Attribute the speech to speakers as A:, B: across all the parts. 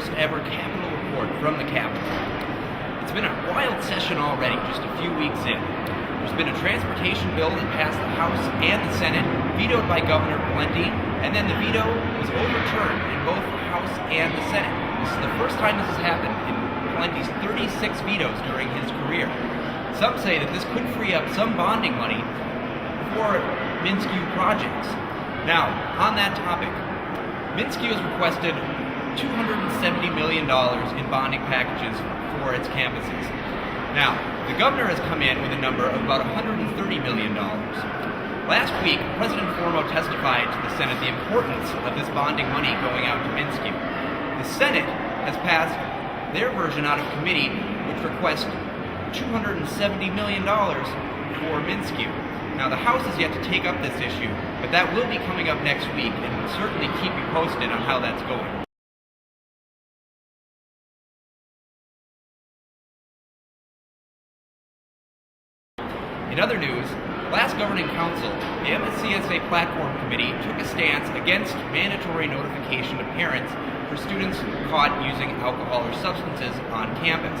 A: first ever Capitol report from the Capitol. It's been a wild session already, just a few weeks in. There's been a transportation bill that passed the House and the Senate, vetoed by Governor Brandt, and then the veto was overturned in both the House and the Senate. This is the first time this has happened in Brandt's 36 vetoes during his career. Some say that this could free up some bonding money for Minsky projects. Now, on that topic, Minsky has requested $270 million in bonding packages for its campuses. Now, the governor has come in with a number of about $130 million. Last week, President Jordan testified to the Senate the importance of this bonding money going out to Minsky. The Senate has passed their version out of committee, which requests $270 million for Minsky. Now, the House has yet to take up this issue, but that will be coming up next week, and we'll certainly keep you posted on how that's going. In other news, last Governing Council, the MSCSA Platform Committee took a stance against mandatory notification to parents for students caught using alcohol or substances on campus.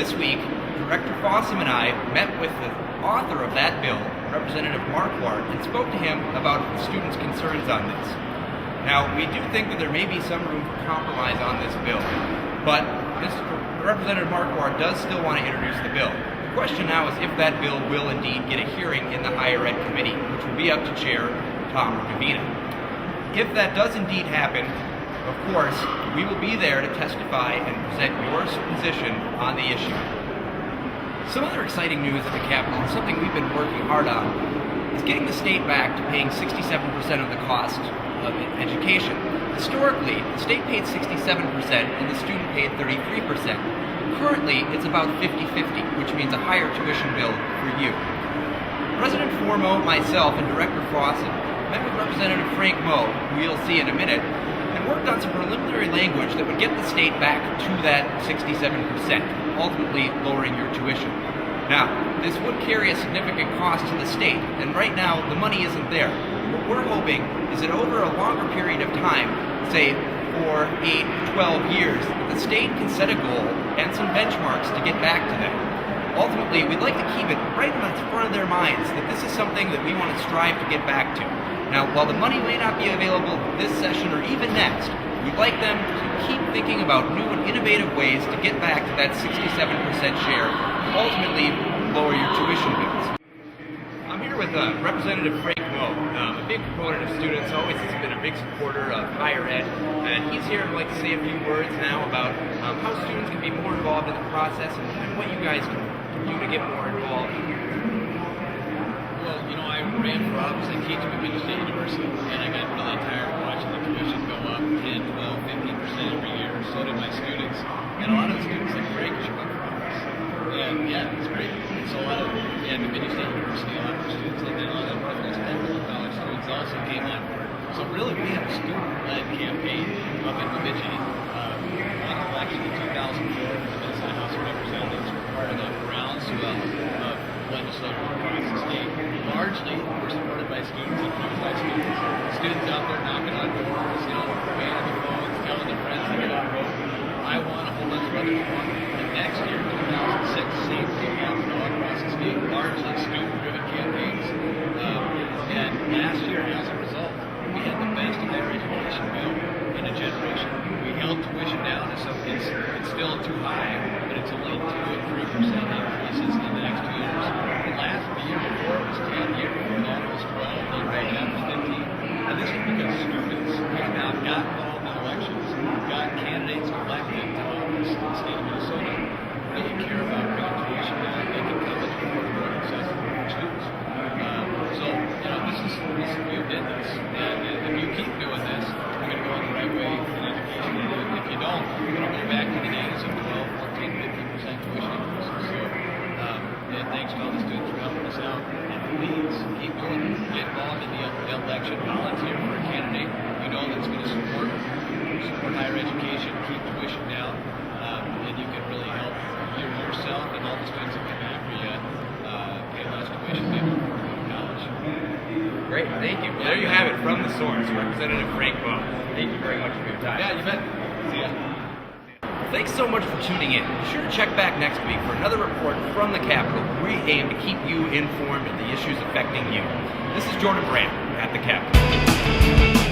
A: This week, Director Fossum and I met with the author of that bill, Representative Marquardt, and spoke to him about the students' concerns on this. Now, we do think that there may be some room for compromise on this bill, but Representative Marquardt does still want to introduce the bill. The question now is if that bill will indeed get a hearing in the Higher Ed Committee, which will be up to Chair Tom Rugavina. If that does indeed happen, of course, we will be there to testify and present your position on the issue. Some other exciting news at the Capitol, and something we've been working hard on, is getting the state back to paying 67% of the cost of education. Historically, the state paid 67% and the student paid 33%. Currently, it's about 50-50, which means a higher tuition bill for you. President Formo, myself, and Director Fossum met with Representative Frank Moe, who you'll see in a minute, and worked on some preliminary language that would get the state back to that 67%, ultimately lowering your tuition. Now, this would carry a significant cost to the state, and right now, the money isn't there. What we're hoping is that over a longer period of time, say 4, 8, 12 years, the state can set a goal and some benchmarks to get back to them. Ultimately, we'd like to keep it right in the front of their minds that this is something that we want to strive to get back to. Now, while the money may not be available this session or even next, we'd like them to keep thinking about new and innovative ways to get back to that 67% share and ultimately lower your tuition bills. I'm here with Representative Frank Moe, a big proponent of students, always has been a big supporter of higher ed, and he's here to say a few words now about how students can be more involved in the process and what you guys can do to get more involved.
B: Well, I ran for office at Michigan State University, and I got really tired of watching the tuition go up 10, 12, 15% every year. So did my students. And a lot of the students said, "Great, you should run for office." And yeah, it's great. And so at Michigan State University, a lot of our students, and then a lot of our college students also came on board. So really, we had a student-led campaign up in Bemidji on election in 2004 for the Minnesota House of Representatives. We're part of the groundswell of legislators across the state. Largely, we're supported by students and funded by students. Students out there knocking on doors, paying the phones, telling their friends to get out and vote. I want a whole bunch of others want. And next year, 2006, same thing happened all across the state. Largely student-driven campaigns. And last year, as a result, we had the best higher education bill in a generation. We held tuition down, so it's still too high, but it's only 2 and 3% increases in the next 2 years. The year before it was 10, the year before that it was 12, the year right now was 15. And this is because students came out, got involved in elections, got candidates elected to office in the state of Minnesota, really care about bringing tuition down, making college affordable and accessible for students. This is we did this. And if you keep doing this, we're going to go in the right way in education. And if you don't, we're going to go back to the days of 12, 14, 15% tuition increases. So, and thanks to all the students for helping us out. And please keep doing it. Get involved in the election. Volunteer for a candidate that's going to support higher education, keep tuition down, and you can really help yourself and all the students that come after you pay less tuition, pay more for college.
A: Great, thank you. Well, there you have it from the source, Representative Frank Moe. Thank you very much for your time.
B: Yeah, you bet. See ya.
A: Thanks so much for tuning in. Be sure to check back next week for another report from the Capitol where we aim to keep you informed of the issues affecting you. This is Jordan Brandt at the Capitol.